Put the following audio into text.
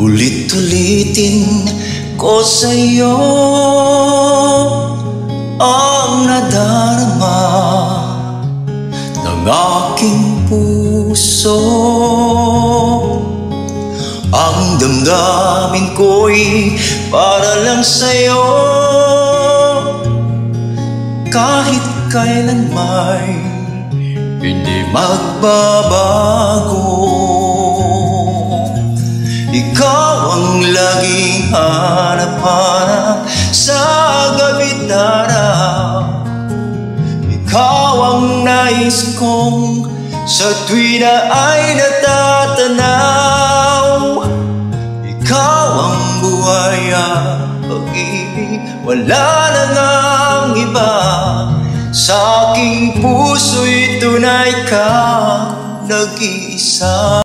Ulit-ulitin ko sa'yo ang nadarama ng aking puso. Ang damdamin ko'y para lang sa'yo, kahit kailan may hindi magbabago. Ikaw ang laging hanap-hanap sa gabi't araw. Ikaw ang nais kong sa tuwi na ay natatanaw. Ikaw ang buhay at pag-ibig, wala na ngang iba. Sa aking puso'y tunay ka nag-iisa.